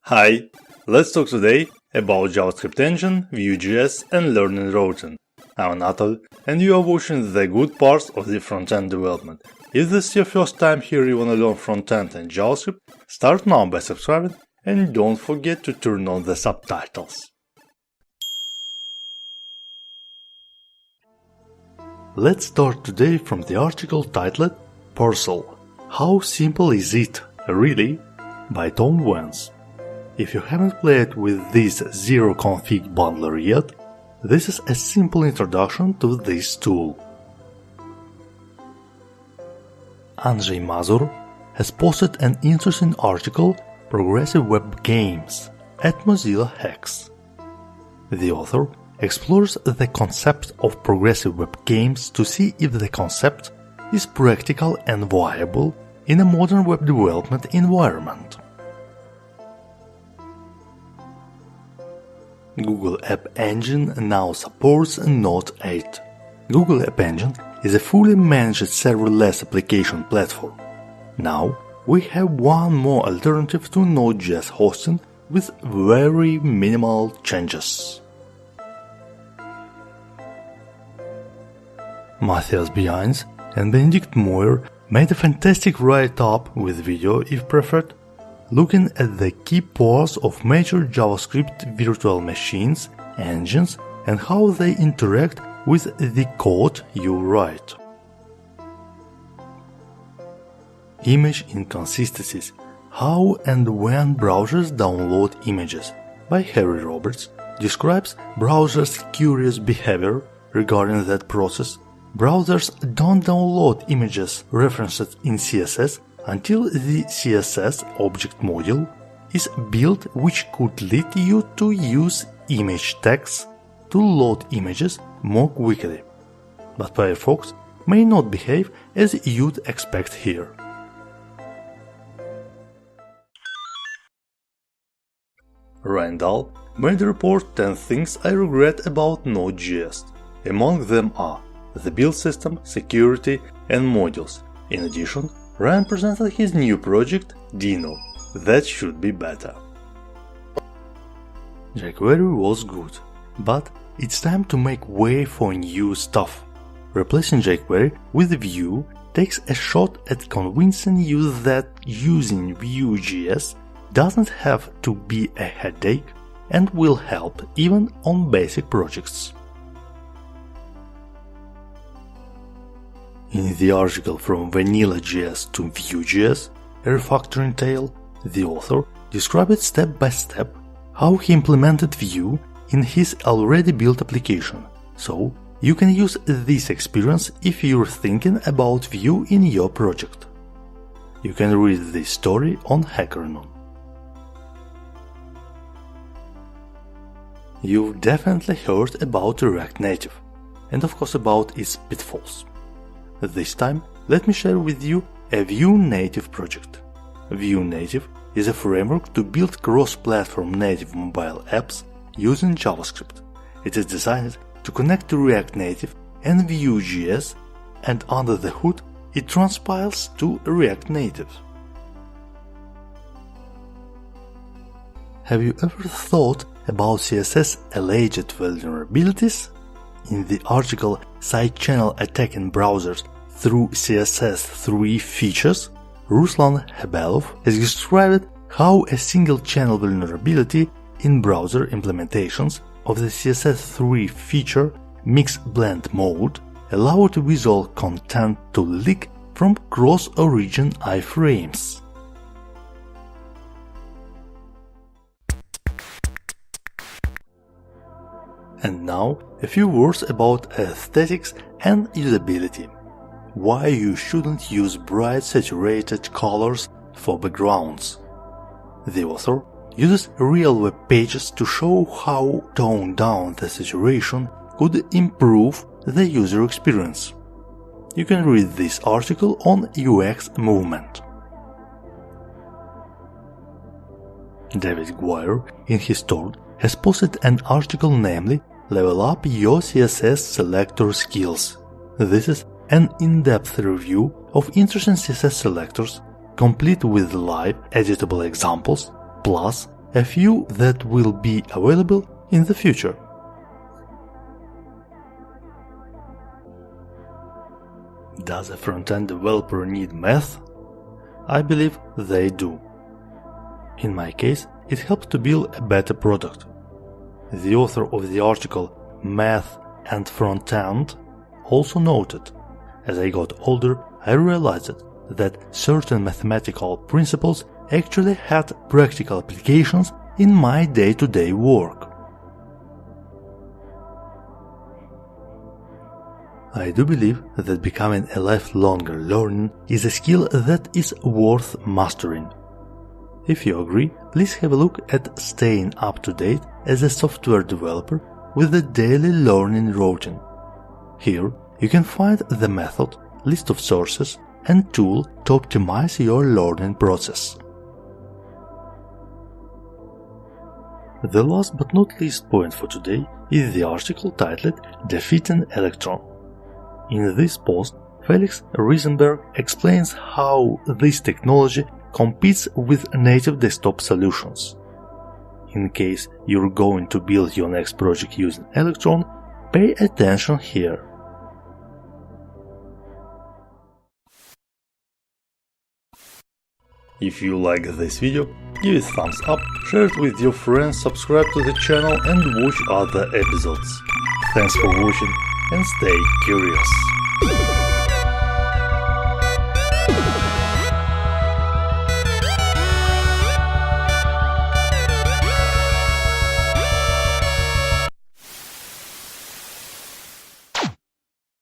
Hi, let's talk today about JavaScript engine, VueJS and learning routing. I'm Anatol and you are watching the good parts of the front-end development. If this is your first time here you wanna learn front-end and JavaScript, start now by subscribing and don't forget to turn on the subtitles. Let's start today from the article titled Parcel. How simple is it, really? By Tom Vance. If you haven't played with this zero config bundler yet, this is a simple introduction to this tool. Meurer has posted an interesting article, Progressive Web Games, at Mozilla Hacks. The author explores the concept of progressive web games to see if the concept is practical and viable in a modern web development environment. Google App Engine now supports Node.8. Google App Engine is a fully managed serverless application platform. Now we have one more alternative to Node.js hosting with very minimal changes. Mathis Bynens and Benedict Meurer made a fantastic write-up with video if preferred, looking at the key parts of major JavaScript virtual machines, engines, and how they interact with the code you write. Image inconsistencies: How and when browsers download images, by Harry Roberts, describes browsers' curious behavior regarding that process. Browsers don't download images referenced in CSS until the CSS object module is built, which could lead you to use image tags to load images more quickly. But Firefox may not behave as you'd expect here. Randall made a report 10 things I regret about Node.js. Among them are the build system, security, and modules. In addition, Ryan presented his new project, Dino. That should be better. jQuery was good, but it's time to make way for new stuff. Replacing jQuery with Vue takes a shot at convincing you that using VueJS doesn't have to be a headache and will help even on basic projects. In the article From Vanilla.js to Vue.js, a refactoring tale, the author described step by step how he implemented Vue in his already built application, so you can use this experience if you're thinking about Vue in your project. You can read this story on HackerNoon. You've definitely heard about React Native, and of course about its pitfalls. This time, let me share with you a Vue Native project. Vue Native is a framework to build cross-platform native mobile apps using JavaScript. It is designed to connect to React Native and Vue.js, and under the hood, it transpiles to React Native. Have you ever thought about CSS alleged vulnerabilities? In the article Side Channel Attacking Browsers Through CSS3 Features, Ruslan Hebelov has described how a single channel vulnerability in browser implementations of the CSS3 feature Mix Blend Mode allowed visual content to leak from cross-origin iframes. And now, a few words about aesthetics and usability. Why you shouldn't use bright saturated colors for backgrounds. The author uses real web pages to show how toning down the saturation could improve the user experience. You can read this article on UX Movement. David Guire, in his talk, has posted an article namely Level Up Your CSS Selector Skills. This is an in-depth review of interesting CSS selectors, complete with live editable examples, plus a few that will be available in the future. Does a front-end developer need math? I believe they do. In my case, it helps to build a better product. The author of the article Math and Front-End also noted, as I got older, I realized that certain mathematical principles actually had practical applications in my day-to-day work. I do believe that becoming a lifelong learner is a skill that is worth mastering. If you agree, please have a look at staying up to date as a software developer with a daily learning routine. Here, you can find the method, list of sources, and tool to optimize your learning process. The last but not least point for today is the article titled Defeating Electron. In this post, Felix Riesenberg explains how this technology competes with native desktop solutions. In case you're going to build your next project using Electron, pay attention here. If you like this video, give it a thumbs up, share it with your friends, subscribe to the channel and watch other episodes. Thanks for watching and stay curious.